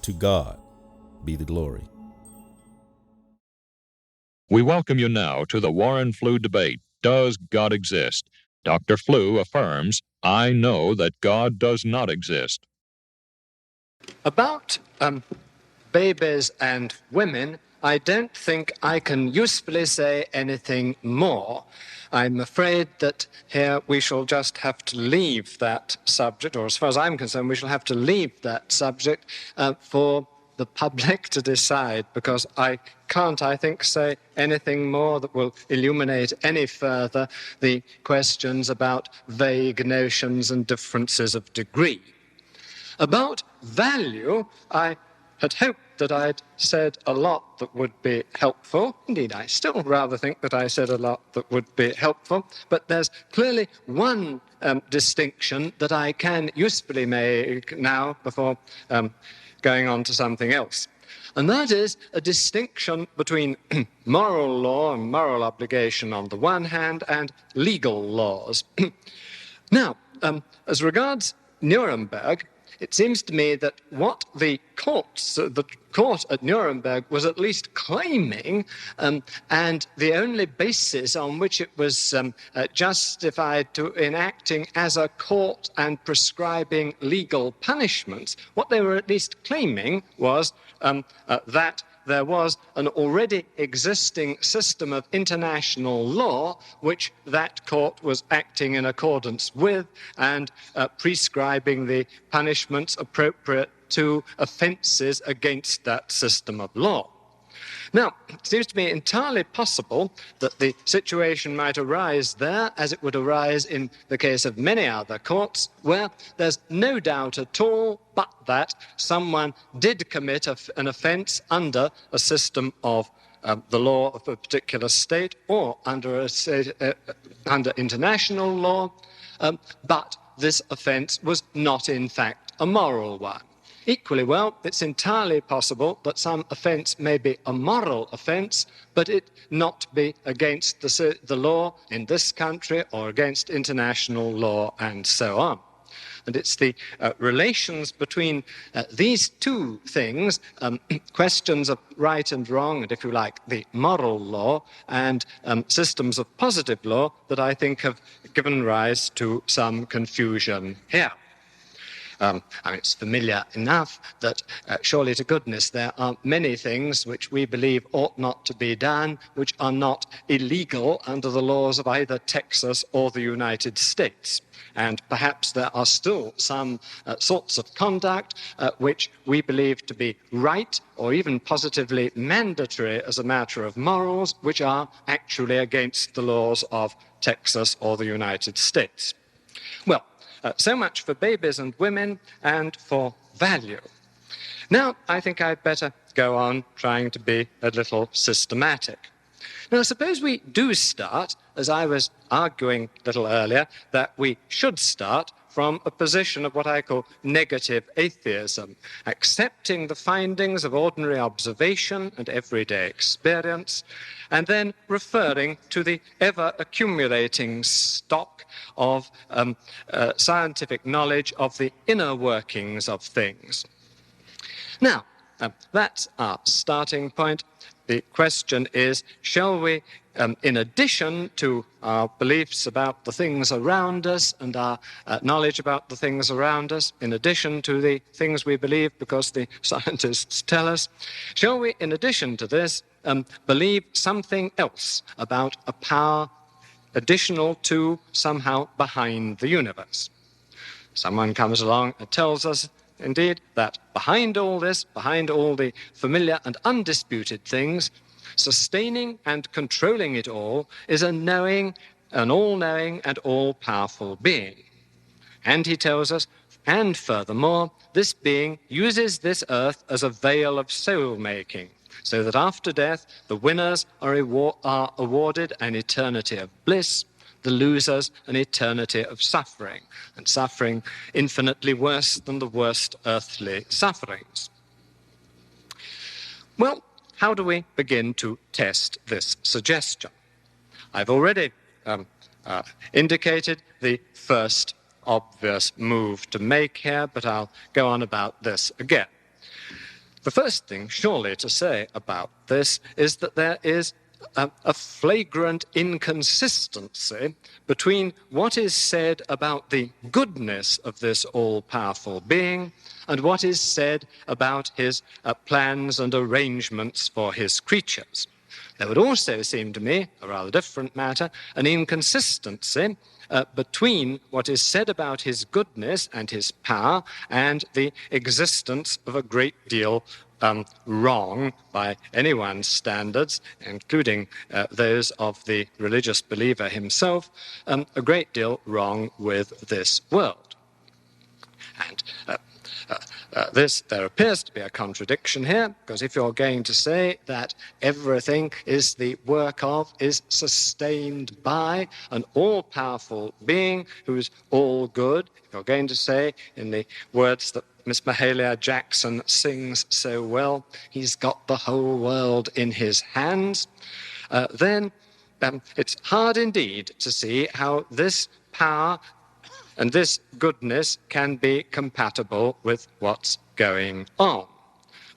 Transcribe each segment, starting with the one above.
To God be the glory. We welcome you now to the Warren Flew debate. Does God exist? Dr. Flew affirms, I know that God does not exist. About babies and women, I don't think I can usefully say anything more. I'm afraid that here we shall just have to leave that subject, or as far as I'm concerned, we shall have to leave that subject for the public to decide, because I can't, I think, say anything more that will illuminate any further the questions about vague notions and differences of degree. About value, I had hoped that I'd said a lot that would be helpful. Indeed, I still rather think that I said a lot that would be helpful, but there's clearly one distinction that I can usefully make now before going on to something else. And that is a distinction between moral law and moral obligation on the one hand and legal laws. Now, as regards Nuremberg, it seems to me that what the court at Nuremberg was at least claiming, and the only basis on which it was justified to enacting as a court and prescribing legal punishments, what they were at least claiming was that there was an already existing system of international law which that court was acting in accordance with and prescribing the punishments appropriate to offences against that system of law. Now, it seems to me entirely possible that the situation might arise there, as it would arise in the case of many other courts, where there's no doubt at all but that someone did commit an offence under a system of the law of a particular state or under international law, but this offence was not in fact a moral one. Equally well, it's entirely possible that some offence may be a moral offence, but it not be against the law in this country or against international law and so on. And it's the relations between these two things, questions of right and wrong, and if you like, the moral law, and systems of positive law that I think have given rise to some confusion here. It's familiar enough that surely to goodness there are many things which we believe ought not to be done, which are not illegal under the laws of either Texas or the United States. And perhaps there are still some sorts of conduct which we believe to be right or even positively mandatory as a matter of morals, which are actually against the laws of Texas or the United States. Well, so much for babies and women and for value. Now, I think I'd better go on trying to be a little systematic. Now, suppose we do start, as I was arguing a little earlier, that we should start from a position of what I call negative atheism, accepting the findings of ordinary observation and everyday experience, and then referring to the ever-accumulating stock of scientific knowledge of the inner workings of things. Now, that's our starting point. The question is, shall we, in addition to our beliefs about the things around us and our knowledge about the things around us, in addition to the things we believe because the scientists tell us, shall we, in addition to this, believe something else about a power additional to, somehow, behind the universe? Someone comes along and tells us, indeed, that behind all this, behind all the familiar and undisputed things, sustaining and controlling it all is a knowing, an all-knowing and all-powerful being. And he tells us, and furthermore, this being uses this earth as a veil of soul-making, so that after death, the winners are awarded an eternity of bliss, the losers an eternity of suffering, and suffering infinitely worse than the worst earthly sufferings. Well, how do we begin to test this suggestion? I've already indicated the first obvious move to make here, but I'll go on about this again. The first thing, surely, to say about this is that there is a flagrant inconsistency between what is said about the goodness of this all-powerful being and what is said about his plans and arrangements for his creatures. There would also seem to me, a rather different matter, an inconsistency between what is said about his goodness and his power and the existence of a great deal wrong by anyone's standards, including those of the religious believer himself, a great deal wrong with this world. And there appears to be a contradiction here, because if you're going to say that everything is the work of, is sustained by an all-powerful being who's all good, if you're going to say, in the words that Miss Mahalia Jackson sings so well, he's got the whole world in his hands, then it's hard indeed to see how this power and this goodness can be compatible with what's going on.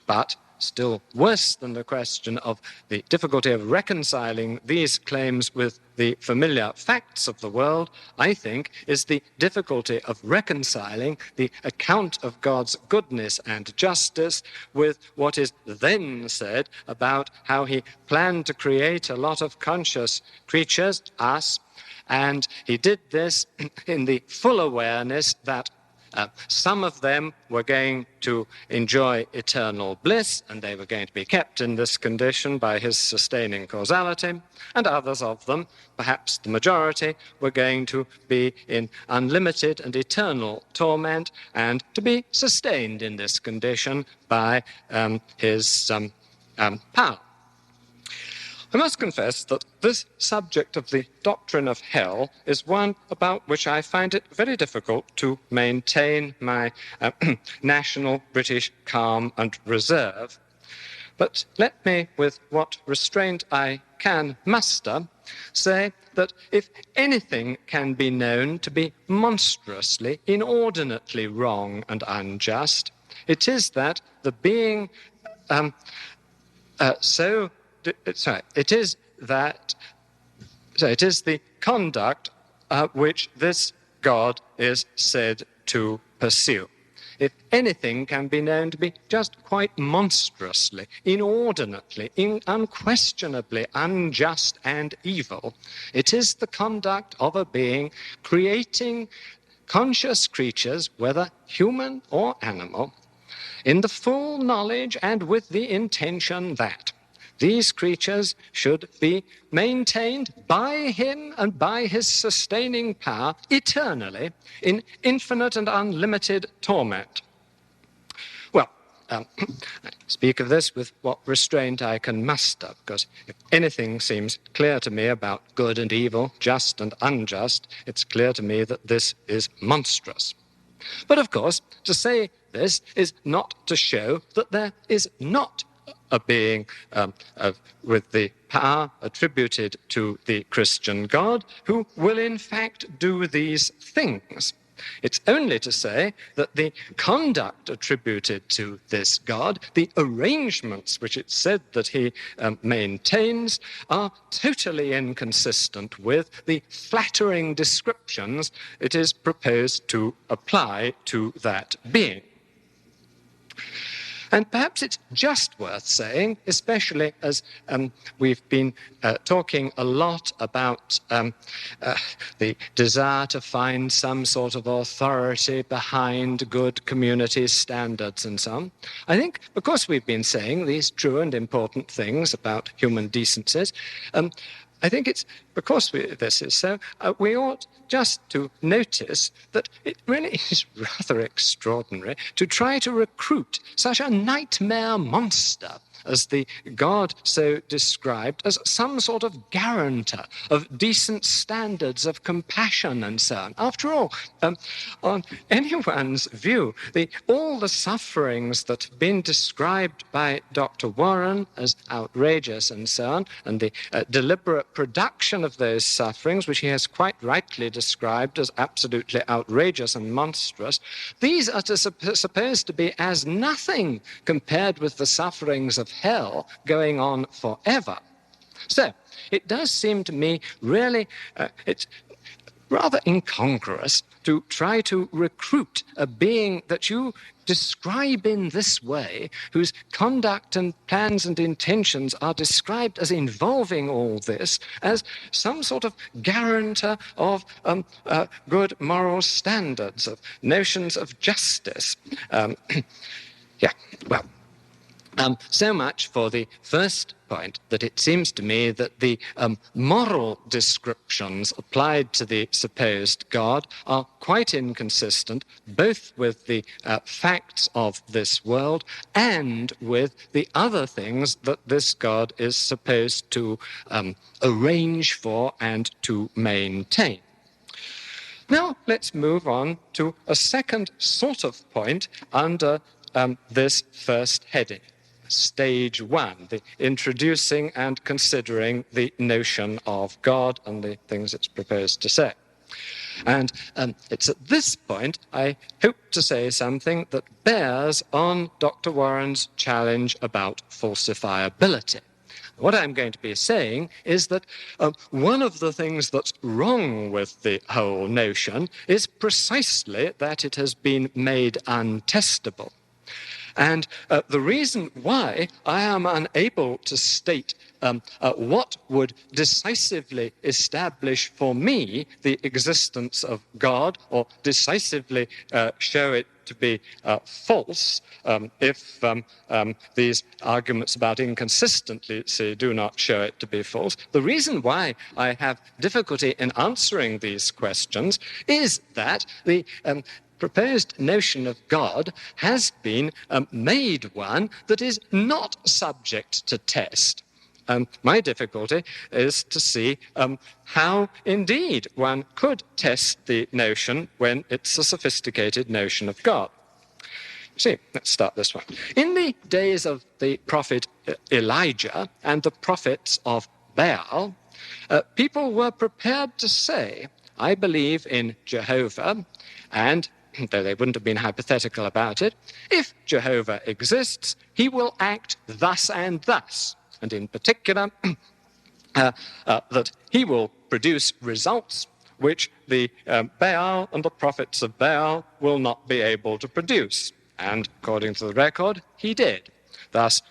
But still worse than the question of the difficulty of reconciling these claims with the familiar facts of the world, I think, is the difficulty of reconciling the account of God's goodness and justice with what is then said about how he planned to create a lot of conscious creatures, us, and he did this in the full awareness that some of them were going to enjoy eternal bliss, and they were going to be kept in this condition by his sustaining causality, and others of them, perhaps the majority, were going to be in unlimited and eternal torment and to be sustained in this condition by his power. I must confess that this subject of the doctrine of hell is one about which I find it very difficult to maintain my national British calm and reserve. But let me, with what restraint I can muster, say that if anything can be known to be monstrously, inordinately wrong and unjust, it is that the being it is the conduct which this God is said to pursue. If anything can be known to be just quite monstrously, inordinately, unquestionably unjust and evil, it is the conduct of a being creating conscious creatures, whether human or animal, in the full knowledge and with the intention that these creatures should be maintained by him and by his sustaining power eternally in infinite and unlimited torment. Well, I speak of this with what restraint I can muster, because if anything seems clear to me about good and evil, just and unjust, it's clear to me that this is monstrous. But of course, to say this is not to show that there is not a being with the power attributed to the Christian God who will in fact do these things. It's only to say that the conduct attributed to this God, the arrangements which it's said that he maintains, are totally inconsistent with the flattering descriptions it is proposed to apply to that being. And perhaps it's just worth saying, especially as we've been talking a lot about the desire to find some sort of authority behind good community standards and so on. I think because we've been saying these true and important things about human decencies, I think it's because this is so, we ought just to notice that it really is rather extraordinary to try to recruit such a nightmare monster as the God so described as some sort of guarantor of decent standards of compassion and so on. After all, on anyone's view, all the sufferings that have been described by Dr. Warren as outrageous and so on, and the deliberate production of those sufferings, which he has quite rightly described as absolutely outrageous and monstrous, these are supposed to be as nothing compared with the sufferings of hell going on forever. So it does seem to me really, it's rather incongruous to try to recruit a being that you describe in this way, whose conduct and plans and intentions are described as involving all this, as some sort of guarantor of good moral standards, of notions of justice. So much for the first point, that it seems to me that the moral descriptions applied to the supposed God are quite inconsistent, both with the facts of this world and with the other things that this God is supposed to arrange for and to maintain. Now, let's move on to a second sort of point under this first heading. Stage 1, the introducing and considering the notion of God and the things it's proposed to say. And it's at this point I hope to say something that bears on Dr. Warren's challenge about falsifiability. What I'm going to be saying is that one of the things that's wrong with the whole notion is precisely that it has been made untestable. And the reason why I am unable to state what would decisively establish for me the existence of God, or decisively show it to be false, if these arguments about inconsistency do not show it to be false. The reason why I have difficulty in answering these questions is that the proposed notion of God has been made one that is not subject to test. My difficulty is to see how indeed one could test the notion when it's a sophisticated notion of God. See, let's start this one. In the days of the prophet Elijah and the prophets of Baal, people were prepared to say, I believe in Jehovah, and though they wouldn't have been hypothetical about it, if Jehovah exists, he will act thus and thus. And in particular, that he will produce results which the Baal and the prophets of Baal will not be able to produce. And according to the record, he did, thus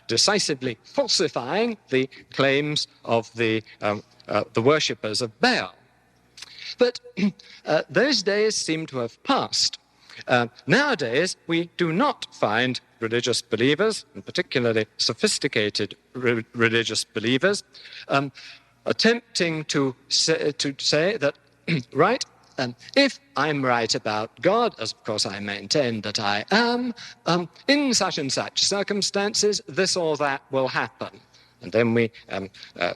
decisively falsifying the claims of the worshippers of Baal. But those days seem to have passed. Nowadays, we do not find religious believers, and particularly sophisticated religious believers, attempting to say that, right, if I'm right about God, as of course I maintain that I am, in such and such circumstances, this or that will happen. And then we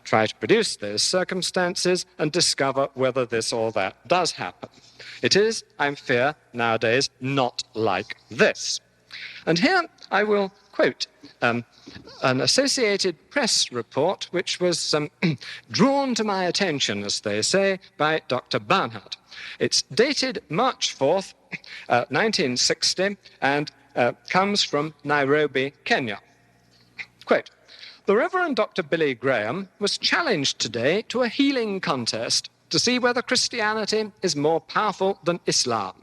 try to produce those circumstances and discover whether this or that does happen. It is, I fear, nowadays not like this. And here I will quote an Associated Press report which was drawn to my attention, as they say, by Dr. Barnhart. It's dated March 4th, 1960, and comes from Nairobi, Kenya. Quote, the Reverend Dr. Billy Graham was challenged today to a healing contest to see whether Christianity is more powerful than Islam.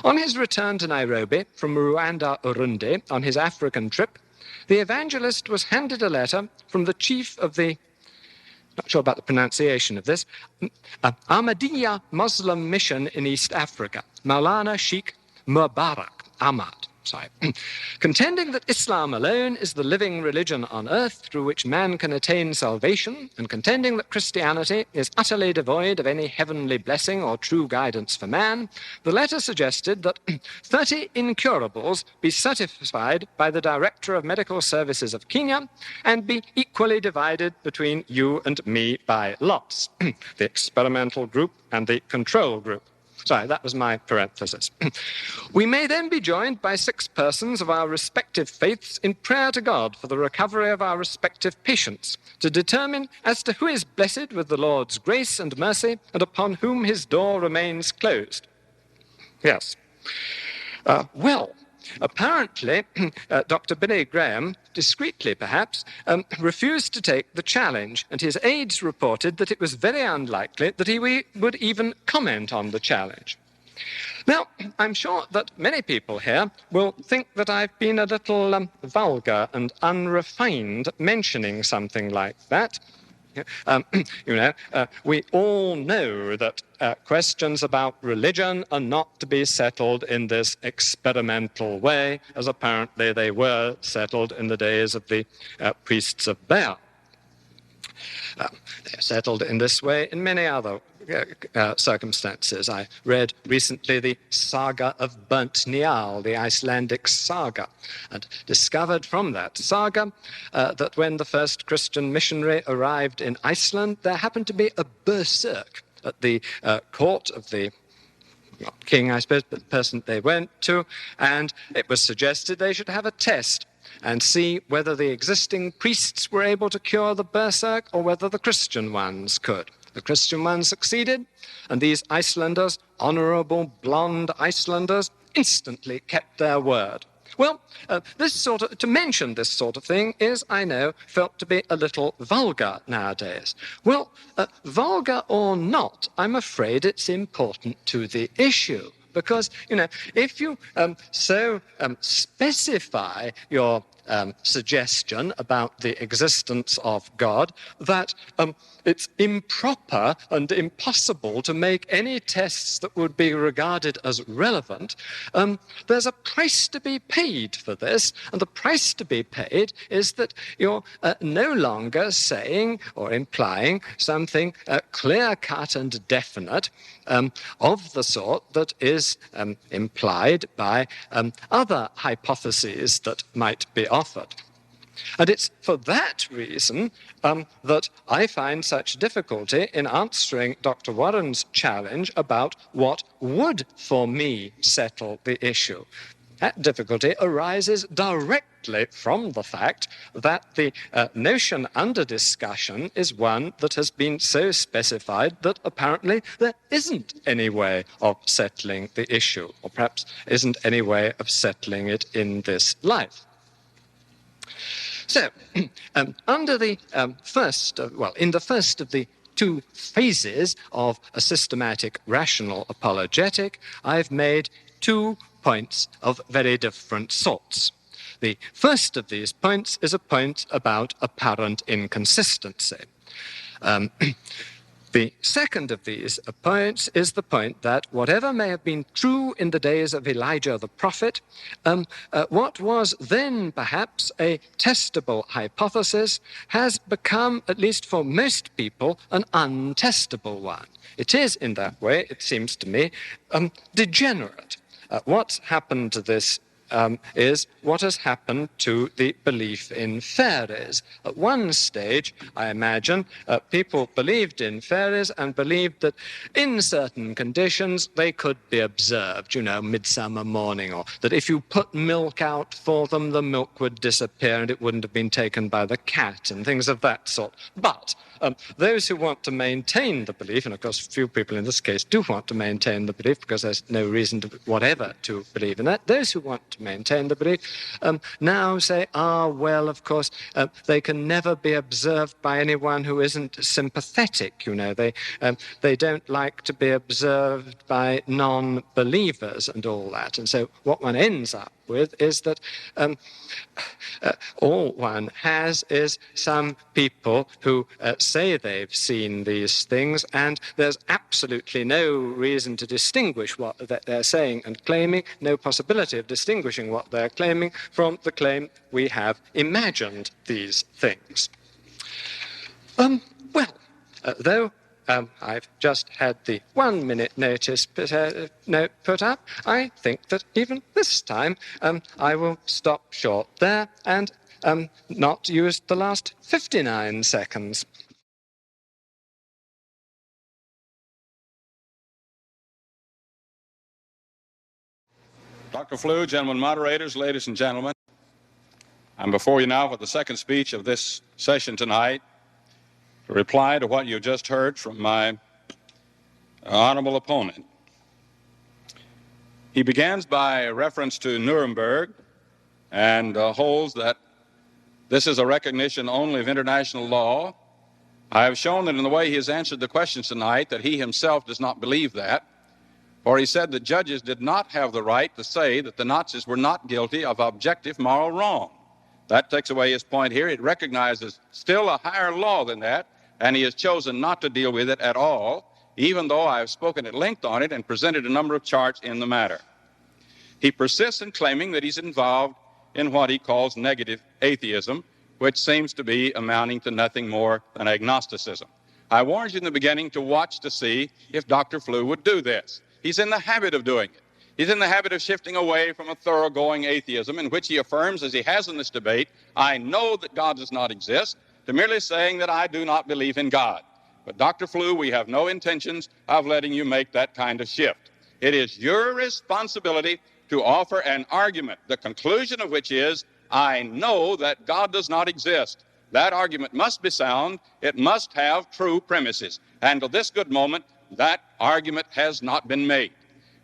On his return to Nairobi from Rwanda, Urundi, on his African trip, the evangelist was handed a letter from the chief of the, not sure about the pronunciation of this, Ahmadiyya Muslim mission in East Africa, Maulana Sheikh Mubarak Ahmad. Sorry. Contending that Islam alone is the living religion on earth through which man can attain salvation, and contending that Christianity is utterly devoid of any heavenly blessing or true guidance for man, the letter suggested that 30 incurables be certified by the Director of Medical Services of Kenya and be equally divided between you and me by lots, the experimental group and the control group. Sorry, that was my parenthesis. We may then be joined by 6 persons of our respective faiths in prayer to God for the recovery of our respective patients, to determine as to who is blessed with the Lord's grace and mercy, and upon whom his door remains closed. Yes. Well, apparently, Dr. Billy Graham, discreetly perhaps, refused to take the challenge, and his aides reported that it was very unlikely that he would even comment on the challenge. Now, I'm sure that many people here will think that I've been a little vulgar and unrefined mentioning something like that. We all know that questions about religion are not to be settled in this experimental way, as apparently they were settled in the days of the priests of Baal. They're settled in this way in many other circumstances. I read recently the saga of Burnt Njal, the Icelandic saga, and discovered from that saga that when the first Christian missionary arrived in Iceland, there happened to be a berserk at the court of the king, I suppose, but the person they went to, and it was suggested they should have a test and see whether the existing priests were able to cure the berserk or whether the Christian ones could. The Christian ones succeeded, and these Icelanders, honorable blonde Icelanders, instantly kept their word. Well, to mention this sort of thing is, I know, felt to be a little vulgar nowadays. Well, vulgar or not, I'm afraid it's important to the issue. Because, if you specify your suggestion about the existence of God, that it's improper and impossible to make any tests that would be regarded as relevant, there's a price to be paid for this, and the price to be paid is that you're no longer saying or implying something clear-cut and definite of the sort that is implied by other hypotheses that might be offered. And it's for that reason that I find such difficulty in answering Dr. Warren's challenge about what would, for me, settle the issue. That difficulty arises directly from the fact that the notion under discussion is one that has been so specified that apparently there isn't any way of settling the issue, or perhaps isn't any way of settling it in this life. So, under the in the first of the 2 phases of a systematic rational apologetic, I've made 2 points of very different sorts. The first of these points is a point about apparent inconsistency. The second of these points is the point that whatever may have been true in the days of Elijah the prophet, what was then perhaps a testable hypothesis has become, at least for most people, an untestable one. It is, in that way, it seems to me, degenerate. What's happened to this is what has happened to the belief in fairies. At one stage, I imagine, people believed in fairies and believed that in certain conditions they could be observed, midsummer morning, or that if you put milk out for them, the milk would disappear and it wouldn't have been taken by the cat and things of that sort. But those who want to maintain the belief, and of course few people in this case do want to maintain the belief because there's no reason whatever to believe in that, those who want to maintain the belief now say, of course, they can never be observed by anyone who isn't sympathetic, They don't like to be observed by non-believers and all that. And so what one ends up with is that all one has is some people who say they've seen these things, and there's absolutely no reason to distinguish what they're saying and claiming, no possibility of distinguishing distinguishing what they're claiming from the claim we have imagined these things. Though I've just had the 1 minute notice put up, I think that even this time I will stop short there and not use the last 59 seconds. Dr. Flew, gentlemen moderators, ladies and gentlemen, I'm before you now for the second speech of this session tonight to reply to what you just heard from my honorable opponent. He begins by reference to Nuremberg and holds that this is a recognition only of international law. I have shown that in the way he has answered the questions tonight that he himself does not believe that, for he said that judges did not have the right to say that the Nazis were not guilty of objective moral wrong. That takes away his point here. It recognizes still a higher law than that, and he has chosen not to deal with it at all, even though I have spoken at length on it and presented a number of charts in the matter. He persists in claiming that he's involved in what he calls negative atheism, which seems to be amounting to nothing more than agnosticism. I warned you in the beginning to watch to see if Dr. Flew would do this. He's in the habit of doing it. He's in the habit of shifting away from a thoroughgoing atheism in which he affirms, as he has in this debate, I know that God does not exist, to merely saying that I do not believe in God. But Dr. Flew, we have no intentions of letting you make that kind of shift. It is your responsibility to offer an argument, the conclusion of which is, I know that God does not exist. That argument must be sound. It must have true premises. And to this good moment, that argument has not been made.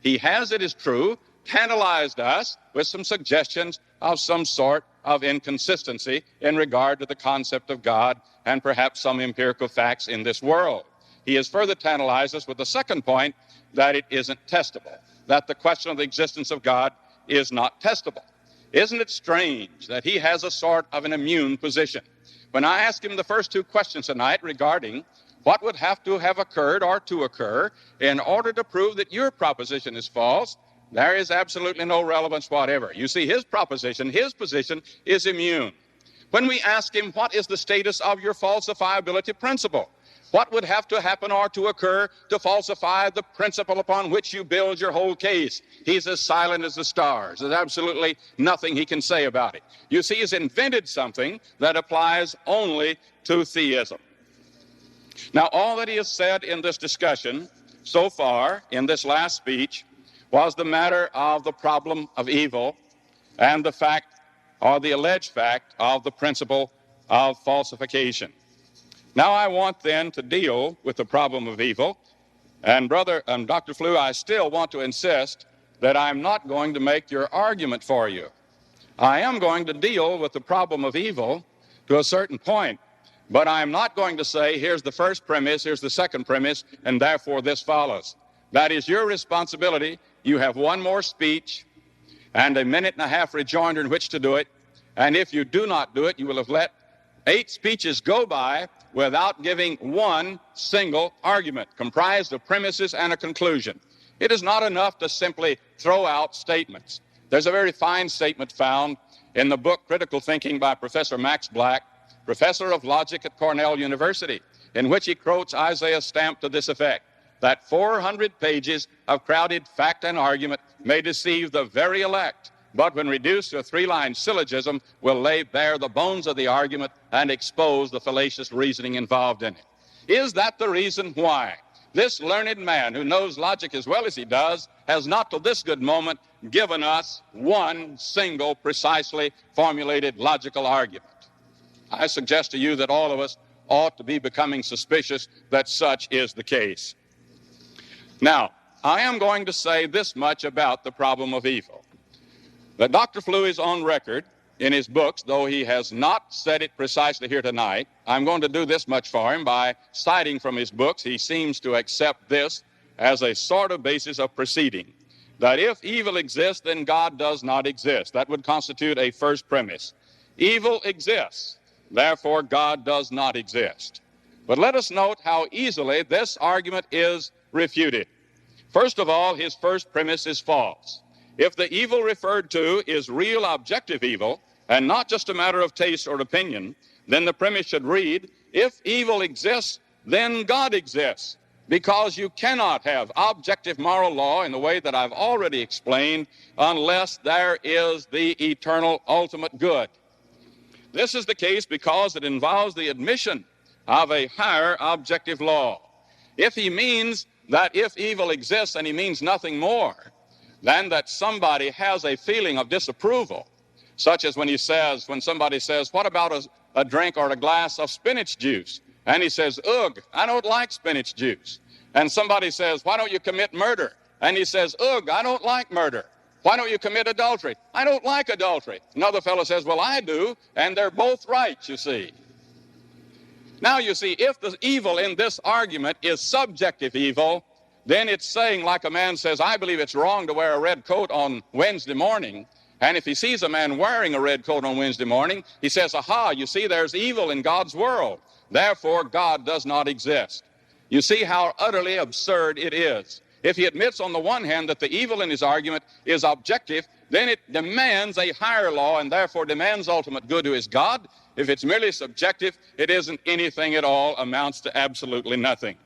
He has, it is true, tantalized us with some suggestions of some sort of inconsistency in regard to the concept of God and perhaps some empirical facts in this world. He has further tantalized us with the second point, that it isn't testable, that the question of the existence of God is not testable. Isn't it strange that he has a sort of an immune position? When I asked him the first two questions tonight regarding what would have to have occurred or to occur in order to prove that your proposition is false, there is absolutely no relevance whatever. You see, his proposition, his position is immune. When we ask him, what is the status of your falsifiability principle? What would have to happen or to occur to falsify the principle upon which you build your whole case? He's as silent as the stars. There's absolutely nothing he can say about it. You see, he's invented something that applies only to theism. Now, all that he has said in this discussion so far, in this last speech, was the matter of the problem of evil and the fact, or the alleged fact, of the principle of falsification. Now I want then to deal with the problem of evil, and Dr. Flew, I still want to insist that I'm not going to make your argument for you. I am going to deal with the problem of evil to a certain point, but I'm not going to say, here's the first premise, here's the second premise, and therefore this follows. That is your responsibility. You have one more speech and a minute and a half rejoinder in which to do it, and if you do not do it, you will have let 8 speeches go by without giving one single argument comprised of premises and a conclusion. It is not enough to simply throw out statements. There's a very fine statement found in the book Critical Thinking by Professor Max Black, professor of logic at Cornell University, in which he quotes Isaiah's stamp to this effect, that 400 pages of crowded fact and argument may deceive the very elect, but when reduced to a 3-line syllogism, will lay bare the bones of the argument and expose the fallacious reasoning involved in it. Is that the reason why this learned man, who knows logic as well as he does, has not to this good moment given us one single precisely formulated logical argument? I suggest to you that all of us ought to be becoming suspicious that such is the case. Now, I am going to say this much about the problem of evil. That Dr. Flew is on record in his books, though he has not said it precisely here tonight. I'm going to do this much for him by citing from his books. He seems to accept this as a sort of basis of proceeding, that if evil exists, then God does not exist. That would constitute a first premise. Evil exists, therefore God does not exist. But let us note how easily this argument is refuted. First of all, his first premise is false. If the evil referred to is real objective evil and not just a matter of taste or opinion, then the premise should read, if evil exists, then God exists, because you cannot have objective moral law in the way that I've already explained unless there is the eternal ultimate good. This is the case because it involves the admission of a higher objective law. If he means that if evil exists and he means nothing more than that somebody has a feeling of disapproval, such as when somebody says, what about a drink or a glass of spinach juice? And he says, ugh, I don't like spinach juice. And somebody says, why don't you commit murder? And he says, ugh, I don't like murder. Why don't you commit adultery? I don't like adultery. Another fellow says, well, I do, and they're both right, you see. Now, you see, if the evil in this argument is subjective evil, then it's saying, like a man says, I believe it's wrong to wear a red coat on Wednesday morning. And if he sees a man wearing a red coat on Wednesday morning, he says, aha, you see, there's evil in God's world. Therefore, God does not exist. You see how utterly absurd it is. If he admits on the one hand that the evil in his argument is objective, then it demands a higher law and therefore demands ultimate good, who is God. If it's merely subjective, it isn't anything at all, amounts to absolutely nothing.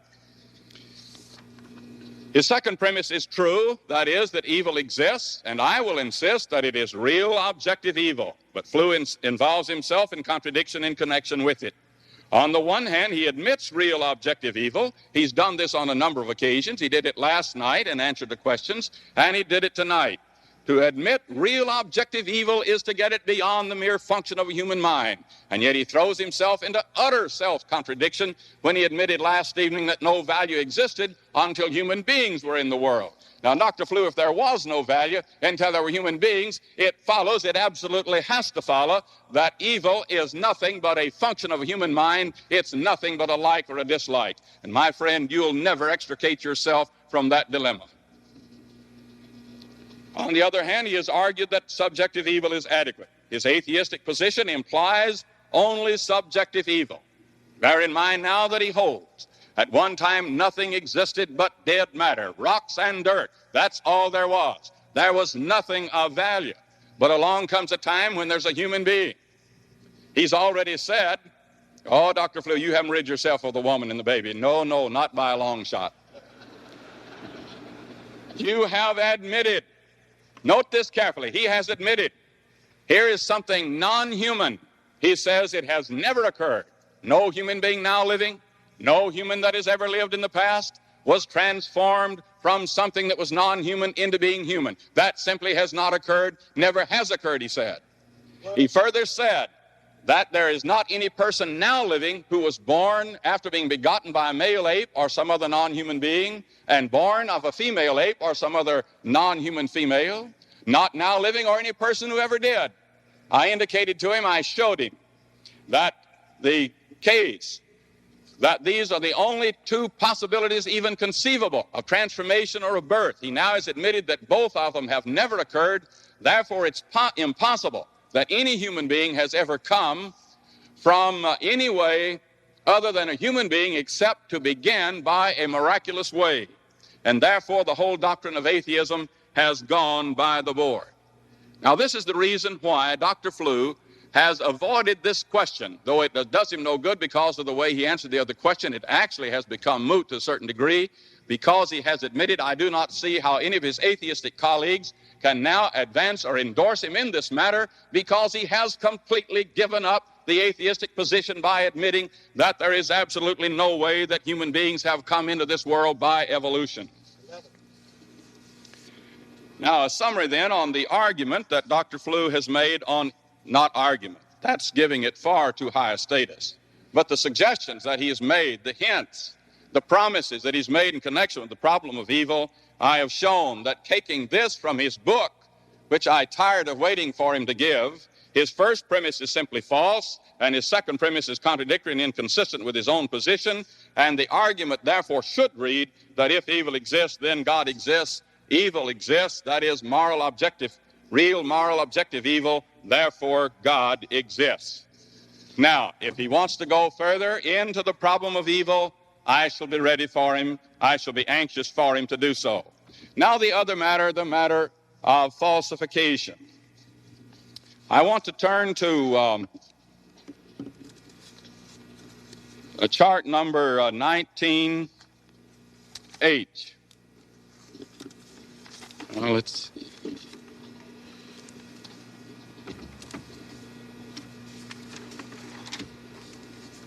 His second premise is true, that is, that evil exists, and I will insist that it is real objective evil. But Flew involves himself in contradiction in connection with it. On the one hand, he admits real objective evil. He's done this on a number of occasions. He did it last night and answered the questions, and he did it tonight. To admit real objective evil is to get it beyond the mere function of a human mind. And yet he throws himself into utter self-contradiction when he admitted last evening that no value existed until human beings were in the world. Now, Dr. Flew, if there was no value until there were human beings, it absolutely has to follow that evil is nothing but a function of a human mind. It's nothing but a like or a dislike. And my friend, you'll never extricate yourself from that dilemma. On the other hand, he has argued that subjective evil is adequate. His atheistic position implies only subjective evil. Bear in mind now that he holds at one time nothing existed but dead matter, rocks and dirt. That's all there was. There was nothing of value. But along comes a time when there's a human being. He's already said, oh, Dr. Flew, you haven't rid yourself of the woman and the baby. No, not by a long shot. You have admitted. Note this carefully. He has admitted here is something non-human. He says it has never occurred. No human being now living, no human that has ever lived in the past was transformed from something that was non-human into being human. That simply has not occurred, never has occurred, he said. He further said that there is not any person now living who was born after being begotten by a male ape or some other non-human being and born of a female ape or some other non-human female, not now living or any person who ever did. I indicated to him, I showed him that the case that these are the only two possibilities even conceivable of transformation or of birth. He now has admitted that both of them have never occurred. Therefore, it's impossible that any human being has ever come from any way other than a human being except to begin by a miraculous way. And therefore, the whole doctrine of atheism has gone by the board. Now, this is the reason why Dr. Flew has avoided this question, though it does him no good because of the way he answered the other question. It actually has become moot to a certain degree because he has admitted, I do not see how any of his atheistic colleagues can now advance or endorse him in this matter because he has completely given up the atheistic position by admitting that there is absolutely no way that human beings have come into this world by evolution. Now, a summary then on the argument that Dr. Flew has made on not argument. That's giving it far too high a status. But the suggestions that he has made, the hints, the promises that he's made in connection with the problem of evil, I have shown that taking this from his book, which I tired of waiting for him to give, his first premise is simply false, and his second premise is contradictory and inconsistent with his own position, and the argument therefore should read that if evil exists, then God exists. Evil exists, that is moral objective, real moral objective evil, therefore God exists. Now, if he wants to go further into the problem of evil, I shall be ready for him. I shall be anxious for him to do so. Now the other matter, the matter of falsification. I want to turn to chart number 19H. Well, let's see.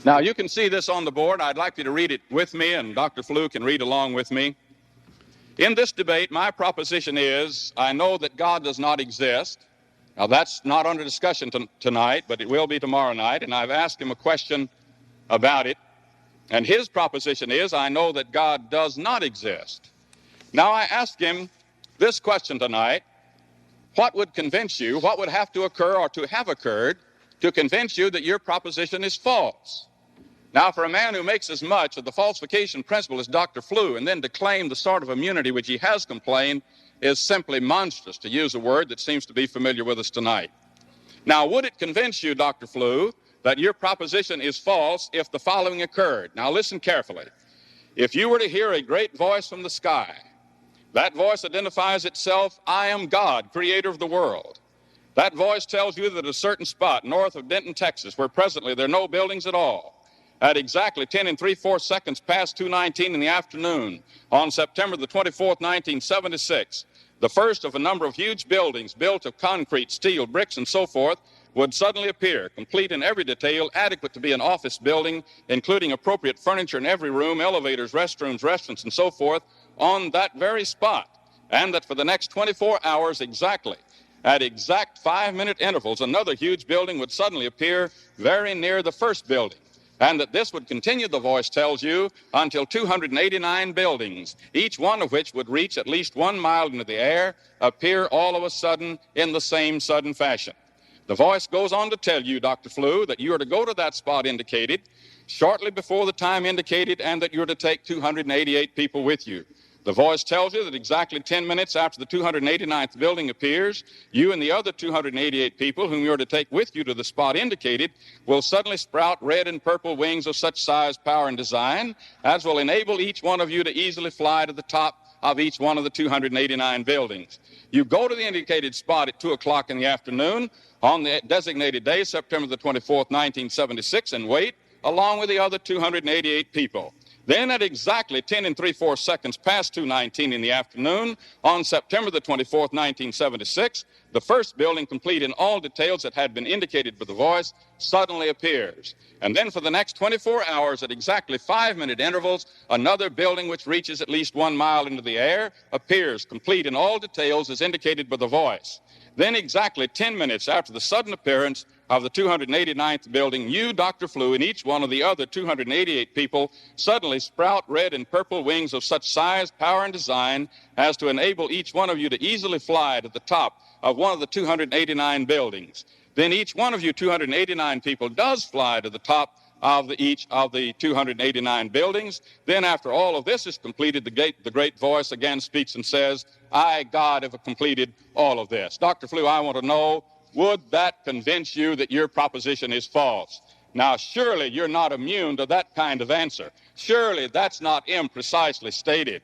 Now, you can see this on the board. I'd like you to read it with me, and Dr. Flew can read along with me. In this debate, my proposition is, I know that God does not exist. Now, that's not under discussion tonight, but it will be tomorrow night, and I've asked him a question about it. And his proposition is, I know that God does not exist. Now, I ask him this question tonight: what would convince you, what would have to occur or to have occurred to convince you that your proposition is false? Now, for a man who makes as much of the falsification principle as Dr. Flew and then to claim the sort of immunity which he has complained is simply monstrous, to use a word that seems to be familiar with us tonight. Now, would it convince you, Dr. Flew, that your proposition is false if the following occurred? Now, listen carefully. If you were to hear a great voice from the sky, that voice identifies itself, I am God, creator of the world. That voice tells you that at a certain spot north of Denton, Texas, where presently there are no buildings at all, at exactly 10 3/4 seconds past 2:19 in the afternoon on September the 24th, 1976, the first of a number of huge buildings built of concrete, steel, bricks, and so forth would suddenly appear, complete in every detail, adequate to be an office building, including appropriate furniture in every room, elevators, restrooms, restaurants, and so forth, on that very spot. And that for the next 24 hours exactly, at exact 5-minute intervals, another huge building would suddenly appear very near the first building. And that this would continue, the voice tells you, until 289 buildings, each one of which would reach at least 1 mile into the air, appear all of a sudden in the same sudden fashion. The voice goes on to tell you, Dr. Flew, that you are to go to that spot indicated shortly before the time indicated and that you're to take 288 people with you. The voice tells you that exactly 10 minutes after the 289th building appears, you and the other 288 people whom you're to take with you to the spot indicated will suddenly sprout red and purple wings of such size, power, and design as will enable each one of you to easily fly to the top of each one of the 289 buildings. You go to the indicated spot at 2 o'clock in the afternoon on the designated day, September the 24th, 1976, and wait along with the other 288 people. Then at exactly 10 3/4 seconds past 2:19 in the afternoon on September the 24th, 1976, the first building, complete in all details that had been indicated by the voice, suddenly appears. And then for the next 24 hours at exactly 5-minute intervals, another building which reaches at least 1 mile into the air appears, complete in all details as indicated by the voice. Then exactly 10 minutes after the sudden appearance of the 289th building, you, Dr. Flew, and each one of the other 288 people suddenly sprout red and purple wings of such size, power, and design as to enable each one of you to easily fly to the top of one of the 289 buildings. Then each one of you 289 people does fly to the top of each of the 289 buildings. Then after all of this is completed, the great voice again speaks and says, I, God, have completed all of this. Dr. Flew, I want to know, would that convince you that your proposition is false? Now, surely you're not immune to that kind of answer. Surely that's not imprecisely stated.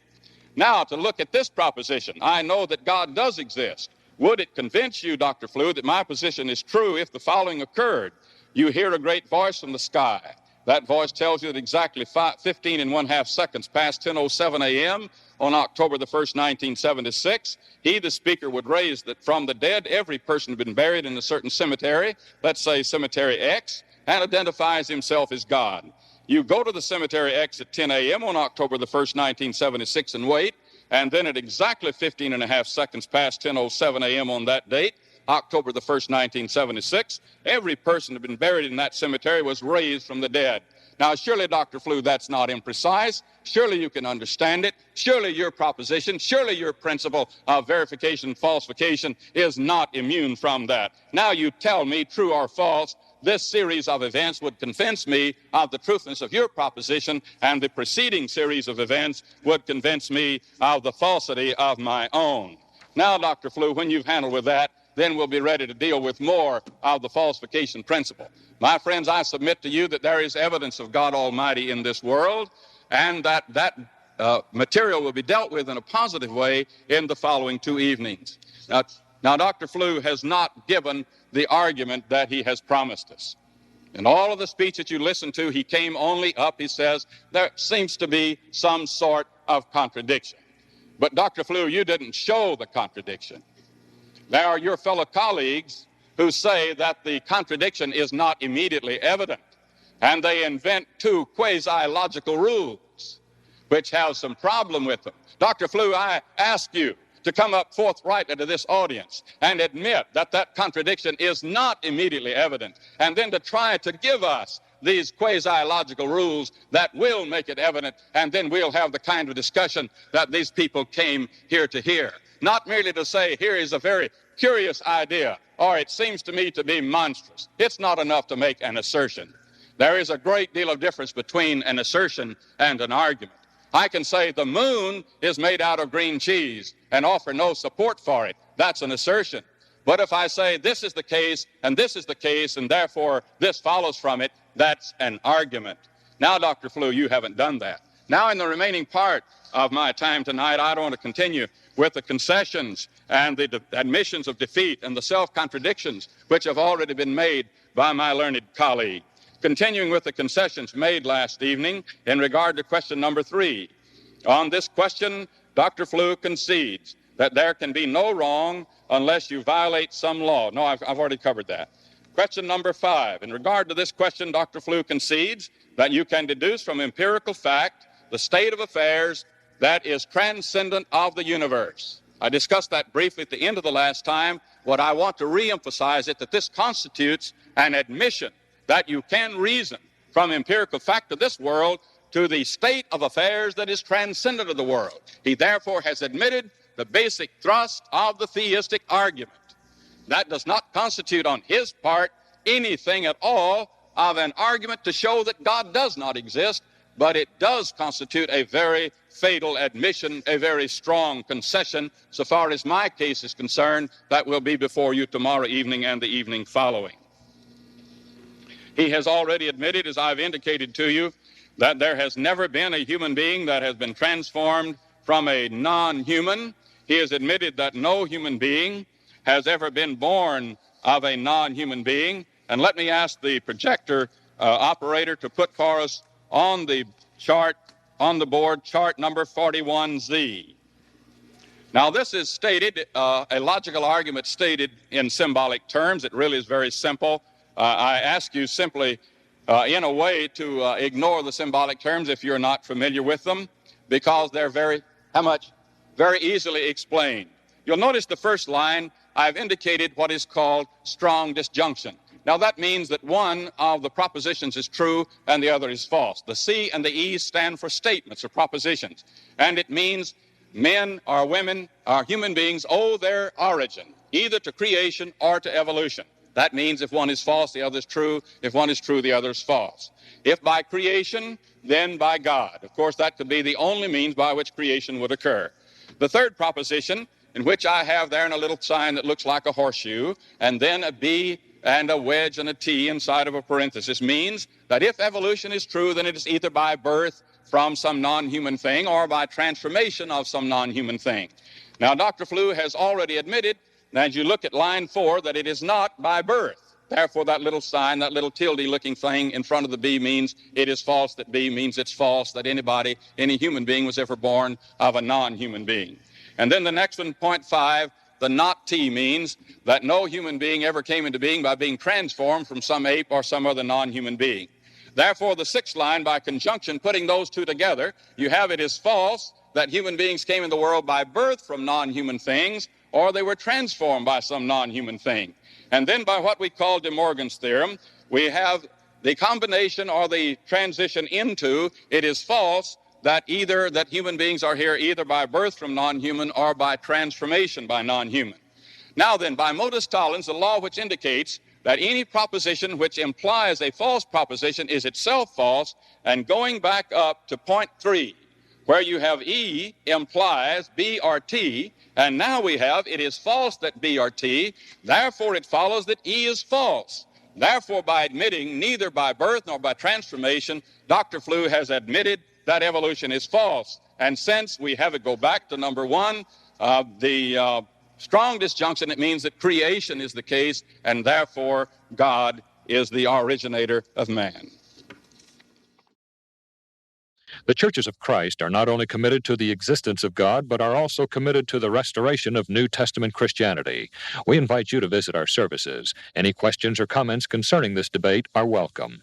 Now, to look at this proposition, I know that God does exist. Would it convince you, Dr. Flew, that my position is true if the following occurred? You hear a great voice from the sky. That voice tells you that exactly 15 1/2 seconds past 10:07 a.m. on October the 1st, 1976, he, the speaker, would raise that from the dead every person had been buried in a certain cemetery, let's say Cemetery X, and identifies himself as God. You go to the Cemetery X at 10 a.m. on October the 1st, 1976, and wait, and then at exactly 15 1/2 seconds past 10:07 a.m. on that date, October the 1st, 1976, every person who had been buried in that cemetery was raised from the dead. Now, surely, Dr. Flew, that's not imprecise. Surely you can understand it. Surely your proposition, surely your principle of verification and falsification is not immune from that. Now you tell me, true or false, this series of events would convince me of the truthness of your proposition, and the preceding series of events would convince me of the falsity of my own. Now, Dr. Flew, when you've handled with that, then we'll be ready to deal with more of the falsification principle. My friends, I submit to you that there is evidence of God Almighty in this world, and that material will be dealt with in a positive way in the following 2 evenings. Now, Dr. Flew has not given the argument that he has promised us. In all of the speech that you listened to, he came only up, he says, there seems to be some sort of contradiction. But Dr. Flew, you didn't show the contradiction. There are your fellow colleagues who say that the contradiction is not immediately evident, and they invent two quasi-logical rules which have some problem with them. Dr. Flew, I ask you to come up forthrightly to this audience and admit that that contradiction is not immediately evident, and then to try to give us these quasi-logical rules that will make it evident, and then we'll have the kind of discussion that these people came here to hear. Not merely to say, here is a very curious idea, or it seems to me to be monstrous. It's not enough to make an assertion. There is a great deal of difference between an assertion and an argument. I can say the moon is made out of green cheese and offer no support for it. That's an assertion. But if I say this is the case and this is the case and therefore this follows from it, that's an argument. Now, Dr. Flew, you haven't done that. Now, in the remaining part of my time tonight, I don't want to continue with the concessions and the admissions of defeat and the self-contradictions which have already been made by my learned colleague. Continuing with the concessions made last evening in regard to question number 3. On this question, Dr. Flew concedes that there can be no wrong unless you violate some law. No, I've already covered that. Question number 5. In regard to this question, Dr. Flew concedes that you can deduce from empirical fact the state of affairs that is transcendent of the universe. I discussed that briefly at the end of the last time. What I want to reemphasize is that this constitutes an admission that you can reason from empirical fact of this world to the state of affairs that is transcendent of the world. He therefore has admitted the basic thrust of the theistic argument. That does not constitute on his part anything at all of an argument to show that God does not exist, but it does constitute a very fatal admission, a very strong concession, so far as my case is concerned, that will be before you tomorrow evening and the evening following. He has already admitted, as I've indicated to you, that there has never been a human being that has been transformed from a non-human. He has admitted that no human being has ever been born of a non-human being. And let me ask the projector operator to put for us on the chart, on the board, chart number 41Z. Now, this is stated, a logical argument stated in symbolic terms. It really is very simple. I ask you simply, in a way, to ignore the symbolic terms if you're not familiar with them, because they're very easily explained. You'll notice the first line, I've indicated what is called strong disjunction. Now, that means that one of the propositions is true and the other is false. The C and the E stand for statements or propositions, and it means men or women or human beings owe their origin either to creation or to evolution. That means if one is false, the other is true. If one is true, the other is false. If by creation, then by God. Of course, that could be the only means by which creation would occur. The third proposition, in which I have there in a little sign that looks like a horseshoe, and then a B and a wedge and a T inside of a parenthesis, means that if evolution is true, then it is either by birth from some non-human thing or by transformation of some non-human thing. Now, Dr. Flew has already admitted, as you look at line 4, that it is not by birth. Therefore, that little sign, that little tilde-looking thing in front of the B means it is false, that B means it's false, that anybody, any human being was ever born of a non-human being. And then the next one, point 5, the not T means that no human being ever came into being by being transformed from some ape or some other non-human being. Therefore, the sixth line, by conjunction, putting those two together, you have it is false that human beings came in the world by birth from non-human things, or they were transformed by some non-human thing. And then by what we call De Morgan's theorem, we have the combination or the transition into it is false that either that human beings are here either by birth from non-human or by transformation by non-human. Now then, by modus tollens, the law which indicates that any proposition which implies a false proposition is itself false, and going back up to point 3, where you have E implies B or T, and now we have it is false that B or T, therefore it follows that E is false. Therefore, by admitting neither by birth nor by transformation, Dr. Flew has admitted that evolution is false. And since we have it go back to number 1, the strong disjunction, it means that creation is the case, and therefore God is the originator of man. The churches of Christ are not only committed to the existence of God, but are also committed to the restoration of New Testament Christianity. We invite you to visit our services. Any questions or comments concerning this debate are welcome.